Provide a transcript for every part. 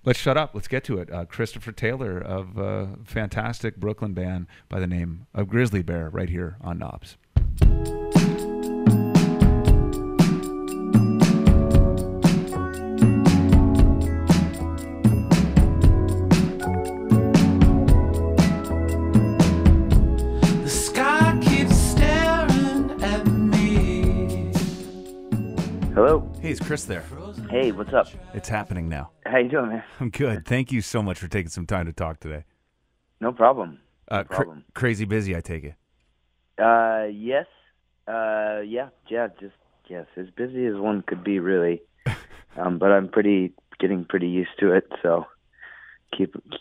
Let's shut up. Let's get to it. Christopher Taylor of a fantastic Brooklyn band by the name of Grizzly Bear right here on Knobs. Hello. Hey, is Chris there? Hey, what's up? It's happening now. How you doing, man? I'm good. Thank you so much for taking some time to talk today. No problem. No problem. Crazy busy, I take it. Yes. Yes, as busy as one could be, really. But I'm getting pretty used to it, so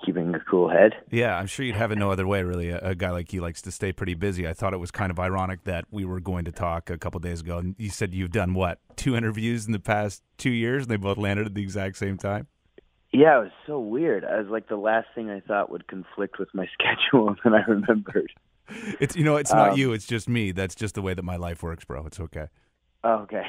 keeping a cool head. Yeah, I'm sure you'd have it no other way, really. A guy like you likes to stay pretty busy. I thought it was kind of ironic that we were going to talk a couple days ago, and you said you've done, 2 interviews in the past 2 years, and they both landed at the exact same time? Yeah, it was so weird. I was like the last thing I thought would conflict with my schedule, and I remembered. It's not you, it's just me. That's just the way that my life works, bro. It's okay. Oh, okay.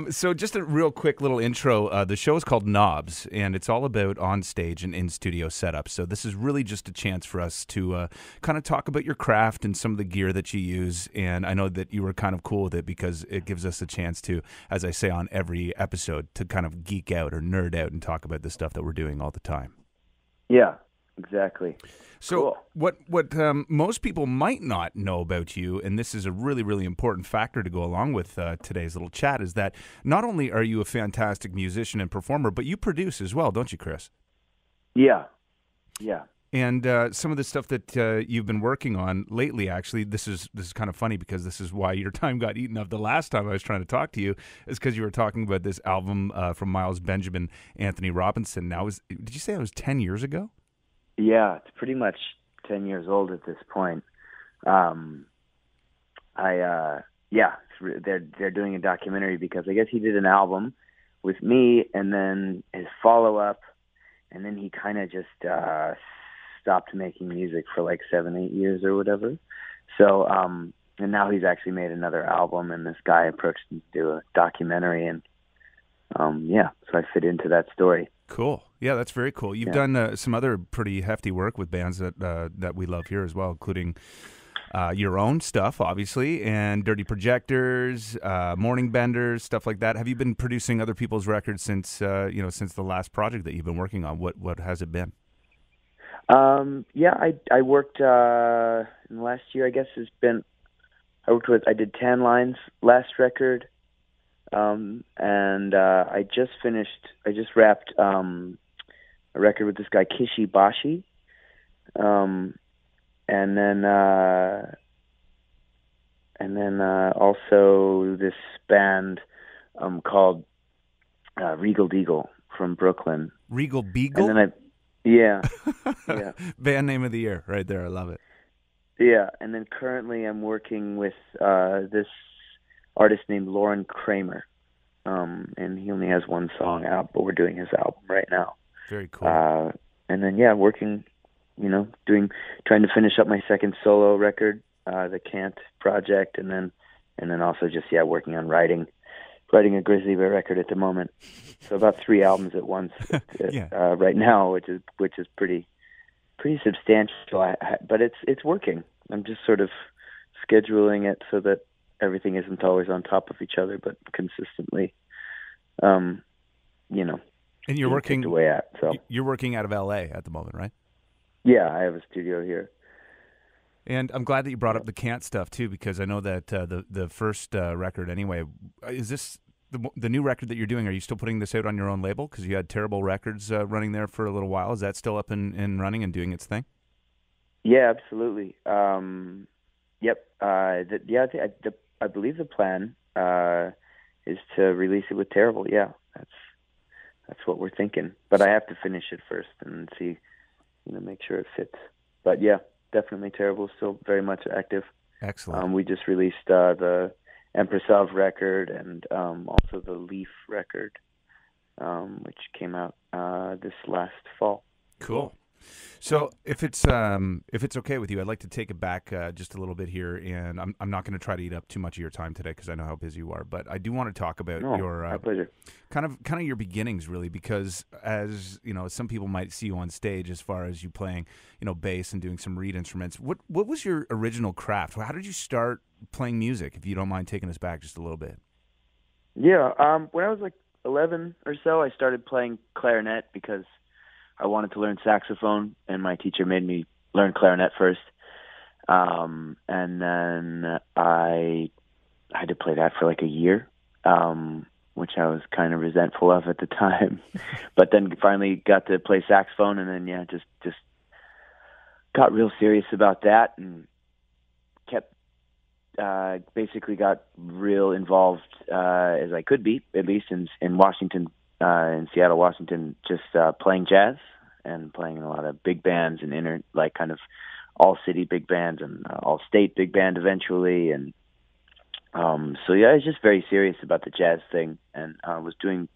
So just a real quick little intro. The show is called Knobs, and it's all about on-stage and in-studio setups. So this is really just a chance for us to kind of talk about your craft and some of the gear that you use. And I know that you were kind of cool with it because it gives us a chance to, as I say on every episode, to kind of geek out or nerd out and talk about the stuff that we're doing all the time. Yeah, exactly. So cool. what most people might not know about you, and this is a really, really important factor to go along with today's little chat, is that not only are you a fantastic musician and performer, but you produce as well, don't you, Chris? Yeah. And some of the stuff that you've been working on lately, actually, this is kind of funny because this is why your time got eaten up the last time I was trying to talk to you, is because you were talking about this album from Miles Benjamin, Anthony Robinson. Now, did you say it was 10 years ago? Yeah, it's pretty much 10 years old at this point. They're doing a documentary because I guess he did an album with me and then his follow-up, and then he kind of just stopped making music for like 7-8 years or whatever. So, and now he's actually made another album, and this guy approached me to do a documentary, and so I fit into that story. Cool. Yeah, that's very cool. You've done some other pretty hefty work with bands that we love here as well, including your own stuff, obviously, and Dirty Projectors, Morning Benders, stuff like that. Have you been producing other people's records since the last project that you've been working on? What has it been? I worked in the last year. I guess I did Tan Line's last record. I just wrapped a record with this guy Kishi Bashi, and then also this band called Regal Deagle from Brooklyn. Regal Beagle? And then yeah. Band name of the year, right there. I love it. Yeah, and then currently I'm working with this artist named Lauren Kramer, and he only has one song out, but we're doing his album right now. Very cool. And then working, trying to finish up my second solo record, the CANT project, and then also just working on writing a Grizzly Bear record at the moment. So about 3 albums at once right now, which is pretty substantial. But it's working. I'm just sort of scheduling it so that everything isn't always on top of each other, but consistently, And you're working away at. So you're working out of LA at the moment, right? Yeah, I have a studio here. And I'm glad that you brought up the CANT stuff too, because I know that the first record, anyway, is this the new record that you're doing? Are you still putting this out on your own label? Because you had Terrible Records running there for a little while. Is that still up and running and doing its thing? Yeah, absolutely. Yep. I believe the plan is to release it with Terrible. Yeah, that's what we're thinking. But I have to finish it first and see, make sure it fits. But yeah, definitely Terrible is still very much active. Excellent. We just released the Empress of record and also the Leaf record, which came out this last fall. Cool. So if it's okay with you, I'd like to take it back just a little bit here, and I'm not going to try to eat up too much of your time today because I know how busy you are. But I do want to talk about No, your my pleasure. kind of your beginnings, really, because as you know, some people might see you on stage as far as you playing, bass and doing some reed instruments. What was your original craft? How did you start playing music? If you don't mind taking us back just a little bit. Yeah, when I was like 11 or so, I started playing clarinet because I wanted to learn saxophone, and my teacher made me learn clarinet first. And then I had to play that for like a year, which I was kind of resentful of at the time. But then finally got to play saxophone, and then just got real serious about that, and kept basically got real involved as I could be, at least in Washington. In Seattle, Washington, just playing jazz and playing in a lot of big bands and kind of all city big bands and all state big band eventually. And so yeah, I was just very serious about the jazz thing, and was doing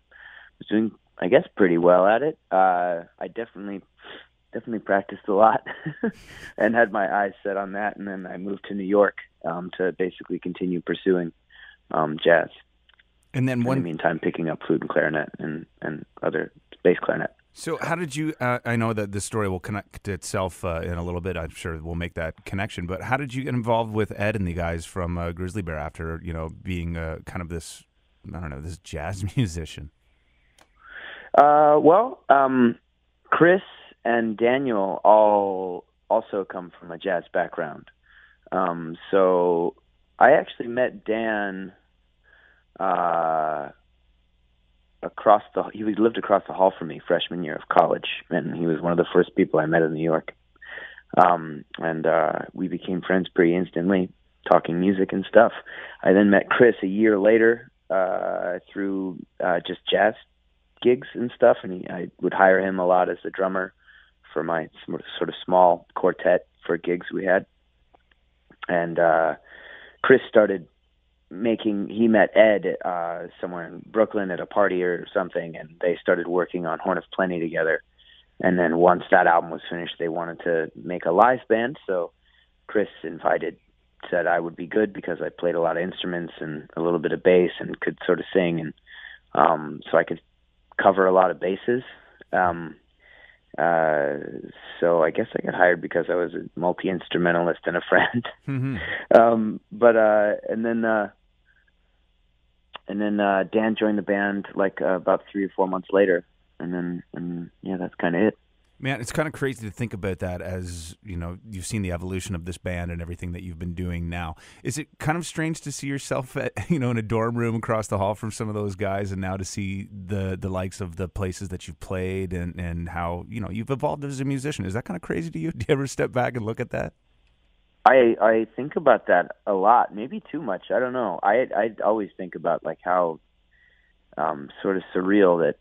I guess pretty well at it. I definitely practiced a lot and had my eyes set on that. And then I moved to New York to basically continue pursuing jazz. And then in the meantime, picking up flute and clarinet and other bass clarinet. So how did you, I know that this story will connect itself in a little bit. I'm sure we'll make that connection. But how did you get involved with Ed and the guys from Grizzly Bear after, being kind of this, this jazz musician? Chris and Daniel all also come from a jazz background. So I actually met Dan he lived across the hall from me freshman year of college, and he was one of the first people I met in New York. And we became friends pretty instantly, talking music and stuff. I then met Chris a year later through just jazz gigs and stuff, and I would hire him a lot as the drummer for my sort of small quartet for gigs we had. And Chris he met Ed somewhere in Brooklyn at a party or something, and they started working on Horn of Plenty together. And then once that album was finished, they wanted to make a live band, so Chris said I would be good because I played a lot of instruments and a little bit of bass and could sort of sing, and so I could cover a lot of basses. So I guess I got hired because I was a multi-instrumentalist and a friend. Mm-hmm. And then Dan joined the band like about 3 or 4 months later, and that's kind of it. Man, it's kind of crazy to think about that as, you've seen the evolution of this band and everything that you've been doing now. Is it kind of strange to see yourself at, in a dorm room across the hall from some of those guys, and now to see the likes of the places that you've played and how, you've evolved as a musician? Is that kind of crazy to you? Do you ever step back and look at that? I think about that a lot, maybe too much. I don't know. I always think about like how sort of surreal that,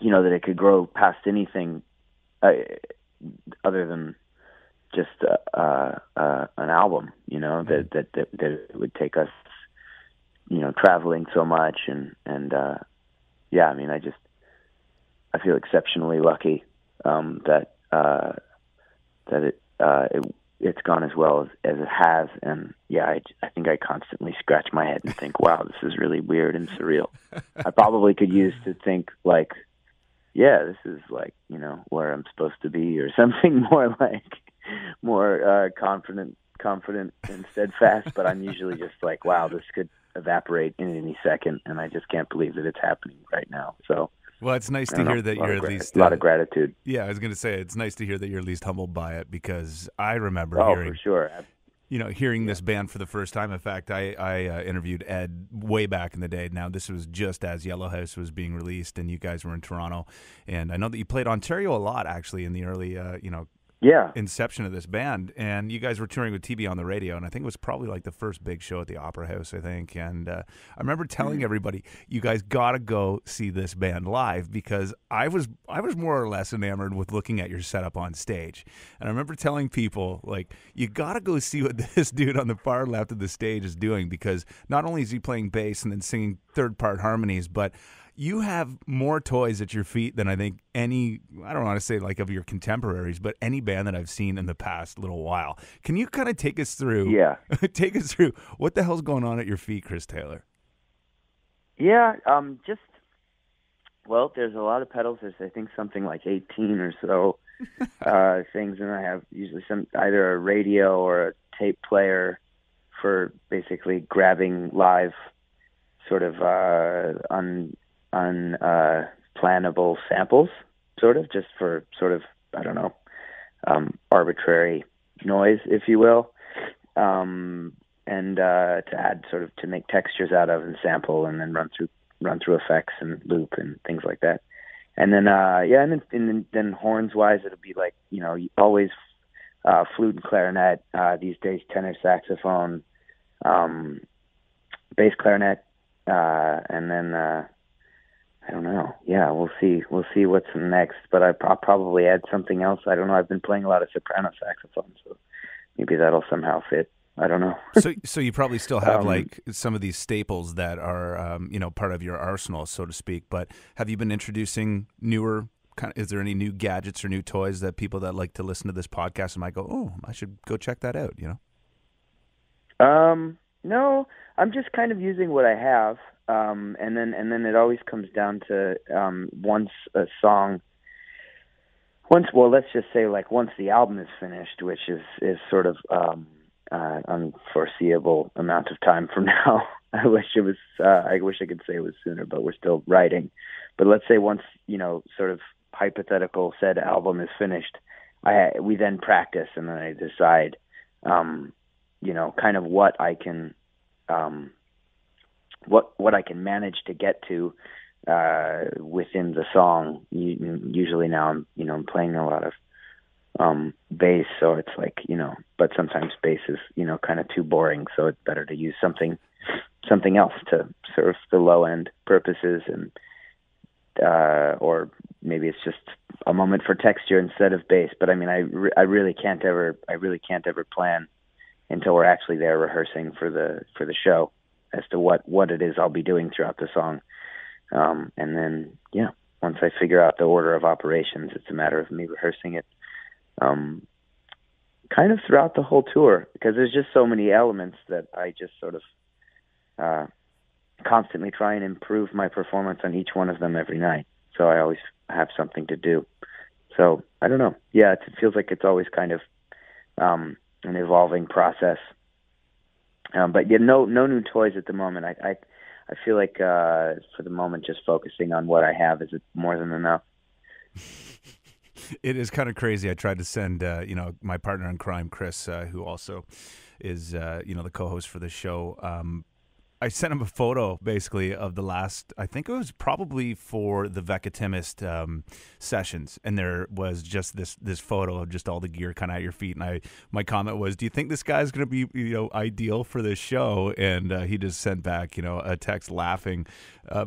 that it could grow past anything other than just an album, that it would take us, traveling so much and I feel exceptionally lucky that it's gone as well as it has, and I think I constantly scratch my head and think, wow, this is really weird and surreal. I probably could use to think like, yeah, this is like, where I'm supposed to be, or something more confident and steadfast. But I'm usually just like, wow, this could evaporate in any second, and I just can't believe that it's happening right now. So, well, it's nice to hear that you're at least a lot of gratitude. Yeah, I was going to say it's nice to hear that you're at least humbled by it, because I remember for sure. Hearing this band for the first time. In fact, I interviewed Ed way back in the day. Now, this was just as Yellow House was being released, and you guys were in Toronto. And I know that you played Ontario a lot, actually, in the early, inception of this band. And you guys were touring with TB on the radio, and I think it was probably like the first big show at the Opera House, I think. And I remember telling everybody, you guys got to go see this band live, because I was more or less enamored with looking at your setup on stage. And I remember telling people, like, you got to go see what this dude on the far left of the stage is doing, because not only is he playing bass and then singing third-part harmonies, but You have more toys at your feet than I think any, I don't want to say like of your contemporaries, but any band that I've seen in the past little while. Can you kind of take us through, Yeah. take us through what the hell's going on at your feet, Chris Taylor? Yeah, well, there's a lot of pedals. There's, I think, something like 18 or so things, and I have usually either a radio or a tape player for basically grabbing live sort of unplannable samples, sort of, just for sort of, I don't know, arbitrary noise, if you will, and to add sort of, to make textures out of and sample and then run through effects and loop and things like that. And then and then horns wise, it'll be like, always flute and clarinet, these days tenor saxophone, bass clarinet, and then I don't know. Yeah, we'll see what's next, but I'll probably add something else. I don't know. I've been playing a lot of soprano saxophone, so maybe that'll somehow fit. I don't know. So you probably still have like some of these staples that are, part of your arsenal, so to speak. But have you been introducing newer is there any new gadgets or new toys that people that like to listen to this podcast might go, oh, I should go check that out, No, I'm just kind of using what I have. And then it always comes down to, once a song, let's just say like once the album is finished, which is sort of, unforeseeable amount of time from now. I wish I could say it was sooner, but we're still writing. But let's say once, sort of hypothetical said album is finished, we then practice, and then I decide, kind of what I can, what I can manage to get to, within the song. Usually now I'm playing a lot of bass, so it's like, but sometimes bass is, kind of too boring, so it's better to use something else to serve the low end purposes, and or maybe it's just a moment for texture instead of bass. But I mean, I really can't ever plan until we're actually there rehearsing for the show as to what it is I'll be doing throughout the song. And then once I figure out the order of operations, it's a matter of me rehearsing it kind of throughout the whole tour, because there's just so many elements that I just sort of constantly try and improve my performance on each one of them every night. So I always have something to do. So I don't know. Yeah, it feels like it's always kind of an evolving process. But no new toys at the moment. I feel like for the moment, just focusing on what I have is more than enough. It is kind of crazy. I tried to send, my partner in crime, Chris, who also is, the co-host for the show. I sent him a photo, basically, of the last, I think it was probably for the Vekatimist sessions, and there was just this photo of just all the gear kind of at your feet. And my comment was, do you think this guy's going to be, ideal for this show? And he just sent back, a text laughing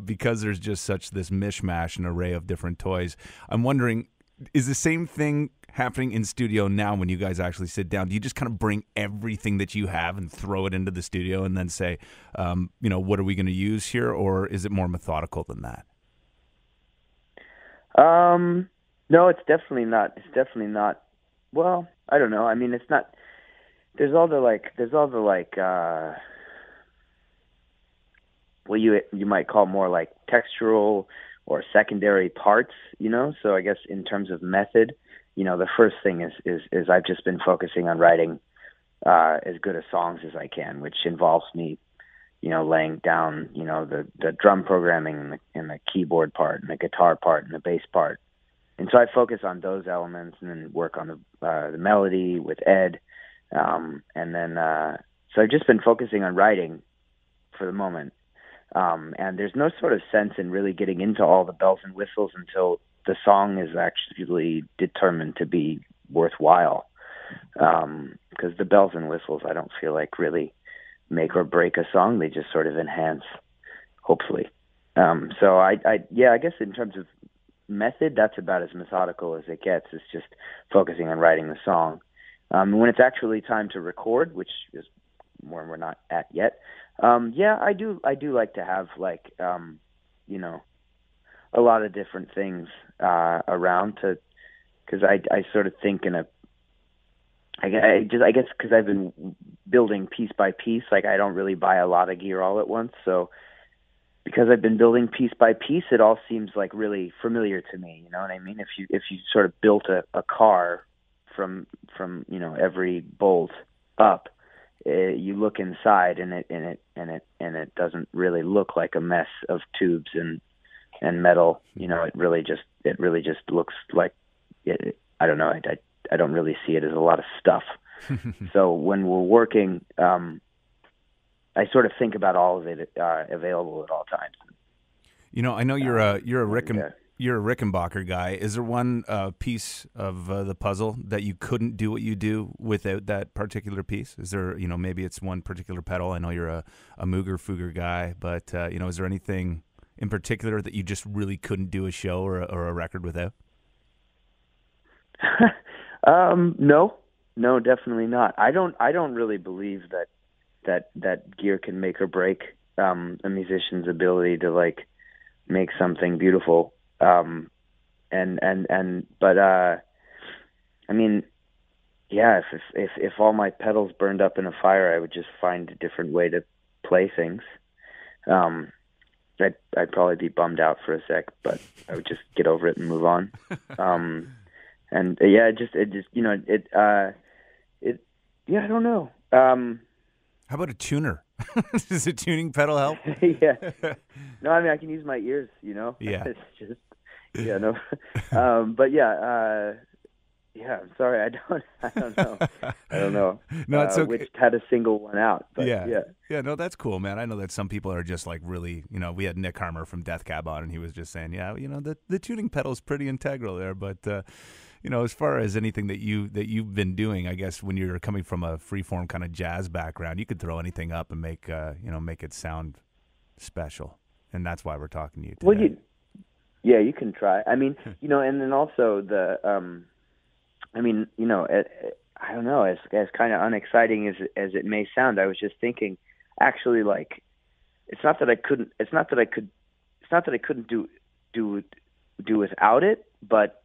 because there's just such this mishmash and array of different toys. I'm wondering, is the same thing happening in studio now when you guys actually sit down? Do you just kind of bring everything that you have and throw it into the studio and then say, what are we going to use here? Or is it more methodical than that? No, it's definitely not. Well, I don't know. I mean, it's not, there's all the what you might call more like textural or secondary parts, So I guess in terms of method, the first thing is I've just been focusing on writing as good a songs as I can, which involves me, laying down, the drum programming and the keyboard part and the guitar part and the bass part. And so I focus on those elements and then work on the melody with Ed. And then so I've just been focusing on writing for the moment. And there's no sort of sense in really getting into all the bells and whistles until the song is actually determined to be worthwhile. Because the bells and whistles, I don't feel like really make or break a song. They just sort of enhance, hopefully. So I guess in terms of method, that's about as methodical as it gets. It's just focusing on writing the song. When it's actually time to record, which is where we're not at yet, I do like to have a lot of different things around to, because I sort of think in a, I guess because I've been building piece by piece, like I don't really buy a lot of gear all at once. So because I've been building piece by piece, it all seems like really familiar to me. You know what I mean? If you sort of built a car from every bolt up, you look inside and it doesn't really look like a mess of tubes and metal. You know, it really just looks like I don't know. I don't really see it as a lot of stuff. So when we're working, I sort of think about all of it available at all times. You know, I know you're a Rickenbacker guy. Is there one piece of the puzzle that you couldn't do what you do without that particular piece? Is there, maybe it's one particular pedal? I know you're a Mooger Fooger guy, but is there anything in particular that you just really couldn't do a show or a record without? No, definitely not. I don't really believe that gear can make or break a musician's ability to like make something beautiful. But I mean, yeah, if all my pedals burned up in a fire, I would just find a different way to play things. I'd probably be bummed out for a sec, but I would just get over it and move on. And yeah, I don't know. How about a tuner? Does a tuning pedal help? Yeah. No, I mean, I can use my ears, Yeah. It's just, yeah, no. But yeah, I'm sorry. I don't know. I don't know. No, it's okay. Which had a single one out. But yeah. No, that's cool, man. I know that some people are just like really, we had Nick Harmer from Death Cab on, and he was just saying, the tuning pedal is pretty integral there, but as far as anything that you've been doing, I guess when you're coming from a freeform kind of jazz background, you could throw anything up and make it sound special, and that's why we're talking to you today. Well, you can try. I mean, and then also the, I don't know, as kind of unexciting as it may sound, I was just thinking, actually, like, it's not that I couldn't do without it, but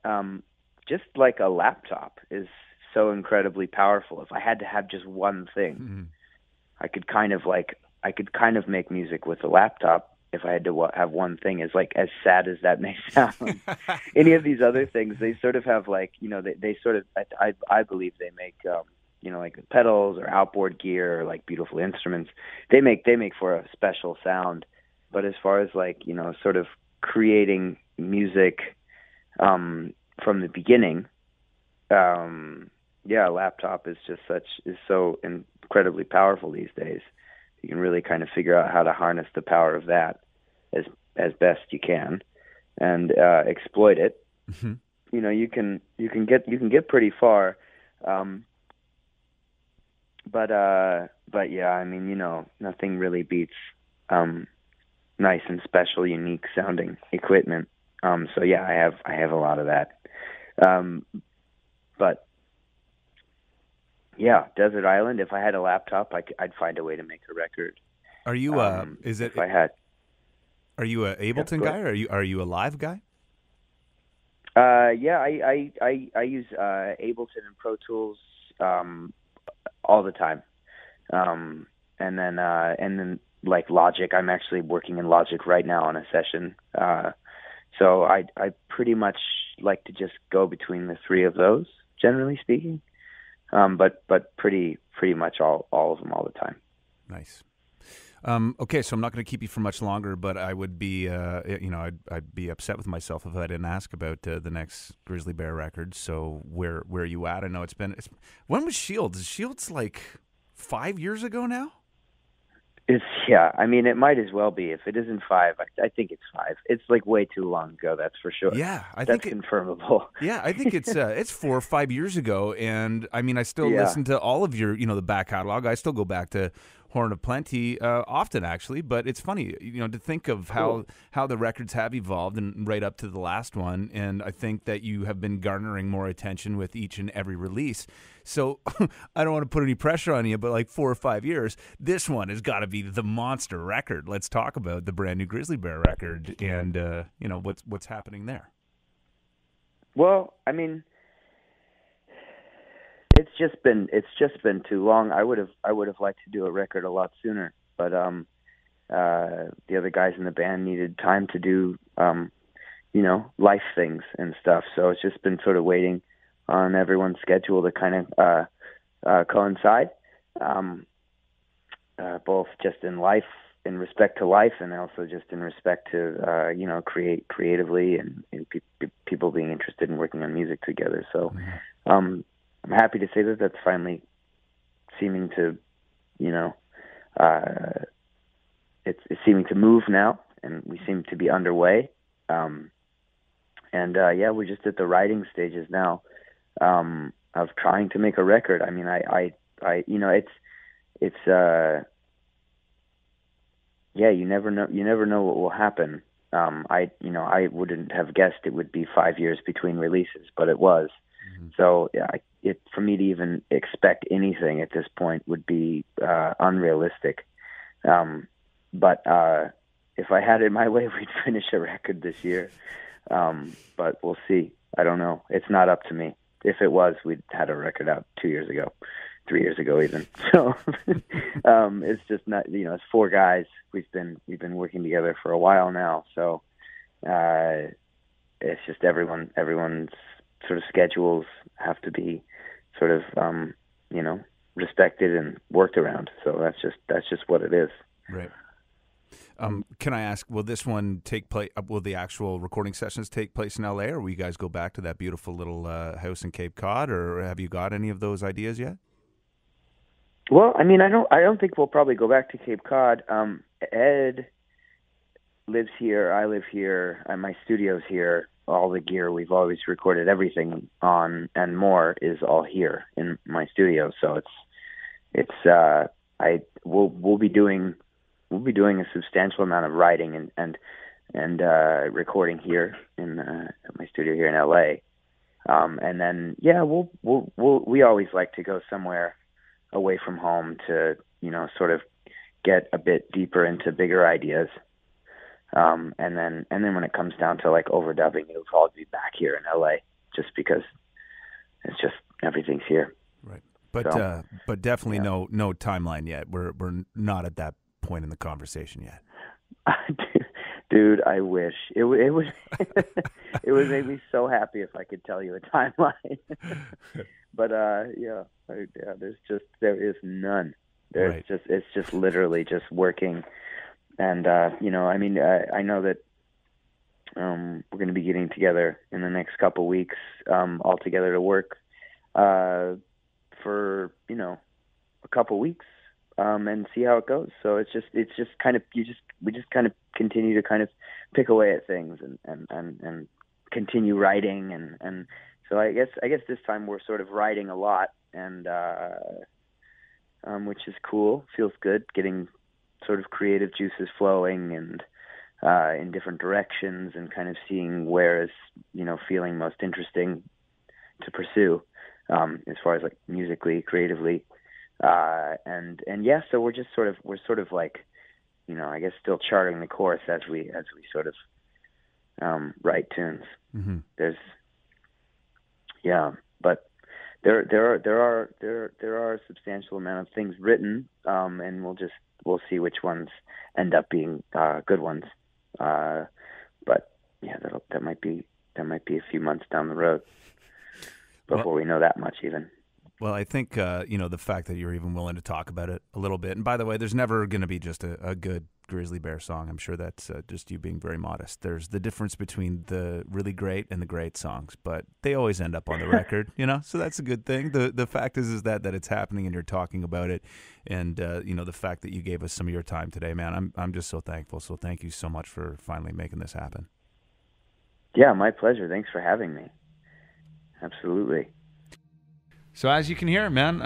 just like a laptop is so incredibly powerful. If I had to have just one thing, I could kind of make music with a laptop. If I had to have one thing, as sad as that may sound. Any of these other things, they sort of have they sort of, I believe they make, like pedals or outboard gear or like beautiful instruments. They make for a special sound. But as far as sort of creating music, from the beginning, a laptop is so incredibly powerful these days. You can really kind of figure out how to harness the power of that as best you can, and exploit it. Mm-hmm. You can get pretty far. But yeah, I mean, nothing really beats nice and special, unique sounding equipment. So yeah, I have a lot of that. But yeah, Desert Island. If I had a laptop, I'd find a way to make a record. Are you? If I had. Are you a Ableton guy, or are you a Live guy? Yeah, I use Ableton and Pro Tools all the time, and then like Logic. I'm actually working in Logic right now on a session. So I pretty much like to just go between the three of those, generally speaking. But pretty much all of them all the time. Nice. Okay, so I'm not going to keep you for much longer, but I would be, I'd be upset with myself if I didn't ask about the next Grizzly Bear record. So where are you at? I know when was Shields? Is Shields like 5 years ago now? I mean, it might as well be. If it isn't 5, I think it's 5. It's like way too long ago, that's for sure. Yeah, that's confirmable. Yeah, I think it's 4 or 5 years ago, and I mean, I still listen to all of your, the back catalog. I still go back to Horn of Plenty often, actually. But it's funny, to think of how the records have evolved and right up to the last one. And I think that you have been garnering more attention with each and every release. So I don't want to put any pressure on you, but like 4 or 5 years, this one has got to be the monster record. Let's talk about the brand new Grizzly Bear record and what's happening there. Well, I mean, it's just been too long. I would have liked to do a record a lot sooner, but the other guys in the band needed time to do life things and stuff. So it's just been sort of waiting on everyone's schedule to kind of coincide, both just in respect to life, and also just in respect to creatively and people being interested in working on music together. So I'm happy to say that that's finally seeming to it's seeming to move now, and we seem to be underway. We're just at the writing stages now of trying to make a record. I mean, you never know what will happen. I wouldn't have guessed it would be 5 years between releases, but it was. Mm-hmm. So for me to even expect anything at this point would be unrealistic. But if I had it my way, we'd finish a record this year. But we'll see. I don't know. It's not up to me. If it was, we'd had a record out 2 years ago, 3 years ago even. So it's just not, it's 4 guys. We've been working together for a while now. So it's just everyone's sort of schedules have to be sort of respected and worked around. So that's just what it is. Right. Can I ask, will this one take place? Will the actual recording sessions take place in LA, or will you guys go back to that beautiful little house in Cape Cod, or have you got any of those ideas yet? Well, I mean, I don't think we'll probably go back to Cape Cod. Ed lives here. I live here. My studio's here. All the gear we've always recorded everything on and more is all here in my studio. So we'll be doing a substantial amount of writing and recording here in my studio here in LA. And then we always like to go somewhere away from home to sort of get a bit deeper into bigger ideas. And then when it comes down to like overdubbing, it'll probably be back here in LA, just because it's just everything's here. Right. But definitely no timeline yet. We're not at that point in the conversation yet. Dude, I wish it would. It would make me so happy if I could tell you a timeline. But there is none. It's just literally just working. And I know that we're going to be getting together in the next couple weeks, all together to work for a couple weeks. And see how it goes. So it's just kind of we just kind of continue to kind of pick away at things and continue writing and so I guess this time we're sort of writing a lot and which is cool. Feels good getting sort of creative juices flowing and in different directions and kind of seeing where is feeling most interesting to pursue as far as like musically, creatively. So we're sort of like, I guess still charting the course as we sort of write tunes. Mm-hmm. But there are a substantial amount of things written, and we'll see which ones end up being good ones. But yeah, that might be a few months down the road before we know that much even. Well, I think, the fact that you're even willing to talk about it a little bit. And by the way, there's never going to be just a good Grizzly Bear song. I'm sure that's just you being very modest. There's the difference between the really great and the great songs, but they always end up on the record, so that's a good thing. The fact is that it's happening and you're talking about it. And, the fact that you gave us some of your time today, man, I'm just so thankful. So thank you so much for finally making this happen. Yeah, my pleasure. Thanks for having me. Absolutely. So as you can hear, man,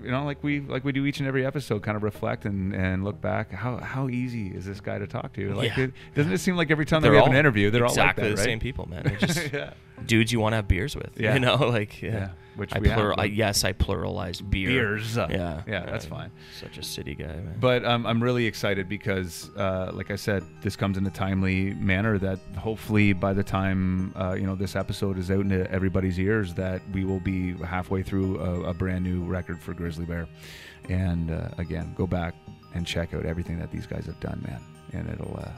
like we do each and every episode, kind of reflect and look back. How easy is this guy to talk to? Like, doesn't it seem like every time that we have an interview, they're all like that, exactly the right? same people, man. They're just dudes you want to have beers with. You know, like Which I pluralized beers. Yeah, that's fine. Such a city guy, man. But I'm really excited because, like I said, this comes in a timely manner that hopefully by the time this episode is out into everybody's ears, that we will be halfway through a brand new record for Grizzly Bear. And again, go back and check out everything that these guys have done, man. And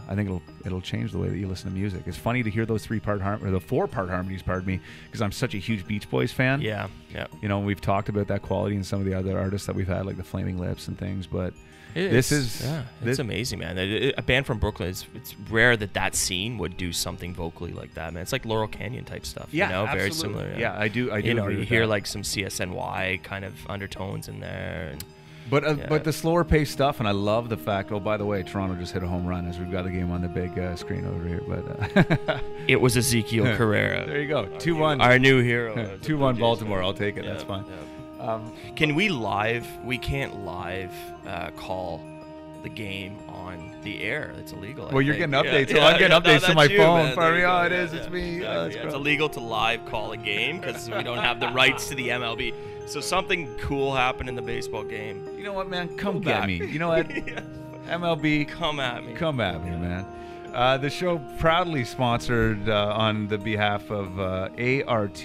I think it'll change the way that you listen to music. It's funny to hear those 4-part harmonies, pardon me, because I'm such a huge Beach Boys fan. Yeah. We've talked about that quality in some of the other artists that we've had, like the Flaming Lips and things, but it's amazing, man. A band from Brooklyn, it's rare that scene would do something vocally like that, man. It's like Laurel Canyon type stuff, absolutely. Very similar. Yeah, I do. You hear like some CSNY kind of undertones in there, and But the slower paced stuff, and I love the fact. Oh, by the way, Toronto just hit a home run as we've got the game on the big screen over here. But it was Ezekiel Carrera. There you go, 2-1. Our new hero. 2-1 Baltimore. I'll take it. That's fine. Can we live? We can't live call the game on the air. It's illegal. Well, you're getting updates. So I'm getting updates to my phone. It is. It's me. It's illegal to live call a game because we don't have the rights to the MLB. So something cool happened in the baseball game. You know what, man? Come get me. You know what? MLB. Come at me. Come at me, man. The show proudly sponsored on the behalf of ART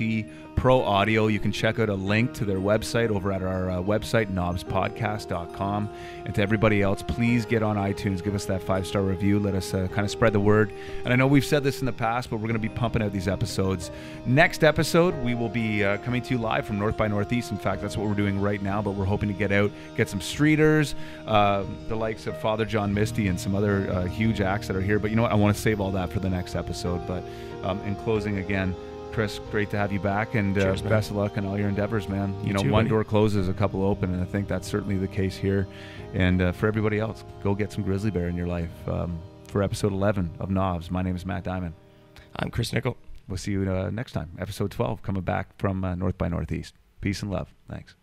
Pro Audio. You can check out a link to their website over at our website, knobspodcast.com. And to everybody else, please get on iTunes. Give us that 5-star review. Let us kind of spread the word. And I know we've said this in the past, but we're going to be pumping out these episodes. Next episode, we will be coming to you live from North by Northeast. In fact, that's what we're doing right now, but we're hoping to get some streeters, the likes of Father John Misty and some other huge acts that are here. But you know what? I want to save all that for the next episode. But in closing, again, Chris, great to have you back, and cheers, best of luck in all your endeavors, man. You know, too, one buddy. door closes, a couple open, and I think that's certainly the case here. And for everybody else, go get some Grizzly Bear in your life. For episode 11 of Knobs, my name is Matt Diamond. I'm Chris Nickel. We'll see you next time. Episode 12, coming back from North by Northeast. Peace and love. Thanks.